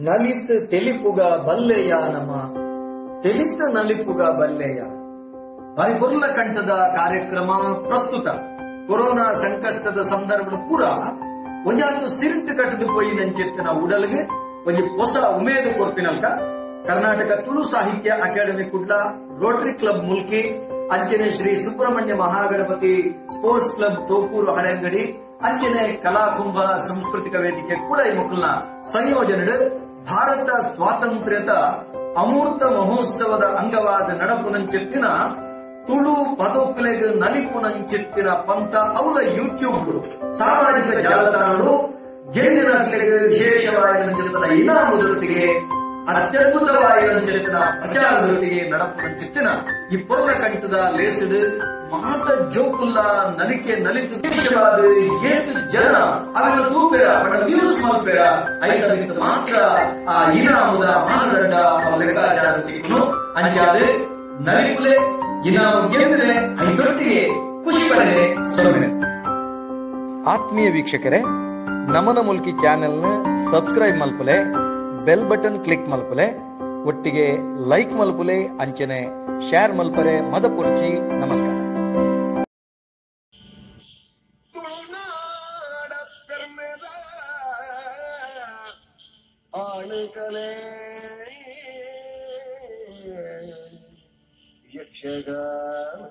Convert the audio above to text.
ನಲಿತ್ ತೆಲಿಪುಗ ಬಲ್ಲೆಯ ನಮ ತೆಲಿತ್ ನಲಿಪುಗ ಬಲ್ಲೆಯ ಪರಿಪುರ್ಲ ಕಂಠದ ಕಾರ್ಯಕ್ರಮ ಪ್ರಸ್ತುತ ಕೊರೋನಾ ಸಂಕಷ್ಟದ ಸಂದರ್ಭದ ಪೂರ ಒಂಜಾತು ಸ್ಟಿರಿಂಟ್ ಕಟ್ಟದು ಪೋಯಿ ನಂಚೆತ್ತಿನ ಉಡಲ್ಗೆ ಒಂಜಿ ಹೊಸ ಉಮೇದು ಕೊರ್ಪಿನಲ್ಕ ಕರ್ನಾಟಕ ತುಳು ಸಾಹಿತ್ಯ academy Kudla Rotary club Mulki ಅಂಚನೆ ಶ್ರೀ ಸುಬ್ರಹ್ಮಣ್ಯ ಮಹಾಗಣಪತಿ ಸ್ಪೋರ್ಟ್ಸ್ ಕ್ಲಬ್ ತೋಪೂರು ಹಳೆಂಗಡಿ ಅಂಚನೆ ಕಲಾಕುಂಭ ಸಾಂಸ್ಕೃತಿಕ ವೇದಿಕೆ ಕೂಡ ಈ ಮಕ್ಕಳನ್ನ ಸಂಯೋಜನೆ ಭಾರತ ಸ್ವಾತಂತ್ರ್ಯದ ಅಮೂರ್ತ ಮಹೋತ್ಸವದ ಅಂಗವಾದ ನಡಪುನಂಚೆತ್ತಿನ ತುಳು ಪದೋಕ್ಲೆಗ್ ನಲಿಪುನಂಚೆತ್ತಿನ ಪಂಥ ಅವಳ ಯೂಟ್ಯೂಬ್ ಸಾಮಾಜಿಕ ಜಾಲತಾಣಗಳು ಗೆಂಡಿನ ವಿಶೇಷವಾದ ಇನಾಮದೊಟ್ಟಿಗೆ ಅತ್ಯದ್ಭುತವಾದ ಪ್ರಚಾರದೊಟ್ಟಿಗೆ ನಡಪುನಂಚೆತ್ತಿನ ಈ ಪೊರ್ಲ ಕಂಠದ ಲೇಸಡ್ ಮಾತ ಜೋಕುಲ್ಲ ನಲಿಕೆ ನಲಿತು ದೇಶವಾದ ಏತು ಜನ ಅವರ ತೂಪೇರ ಬಡ ವ್ಯೂಸ್ ಮಲ್ಪೇರ ಐದರಿಂದ ಮಾತ್ರ ಆ ಇನಾಮದ ಮಾನದಂಡ ಲೆಕ್ಕಾಚಾರ ತೆಗೆದು ಅಂಚಾದೆ ನಲಿಪುಲೆ ಇನಾಮ ಗೆದ್ದರೆ ಐದೊಟ್ಟಿಗೆ ಖುಷಿ ಪಡೆ ಸೊಮ್ಮೆ. ಆತ್ಮೀಯ ವೀಕ್ಷಕರೇ, ನಮನ ಮುಲ್ಕಿ ಚಾನೆಲ್ನ ಸಬ್ಸ್ಕ್ರೈಬ್ ಮಲ್ಪಲೆ, ಬೆಲ್ ಬಟನ್ ಕ್ಲಿಕ್ ಮಲ್ಪಲೆ, ಒಟ್ಟಿಗೆ ಲೈಕ್ ಮಲ್ಪಲೆ, ಅಂಚನೆ ಶೇರ್ ಮಲ್ಪರೆ ಮದ ಪೊರ್ಚಿ. ನಮಸ್ಕಾರ. ಯಕ್ಷಗಾನ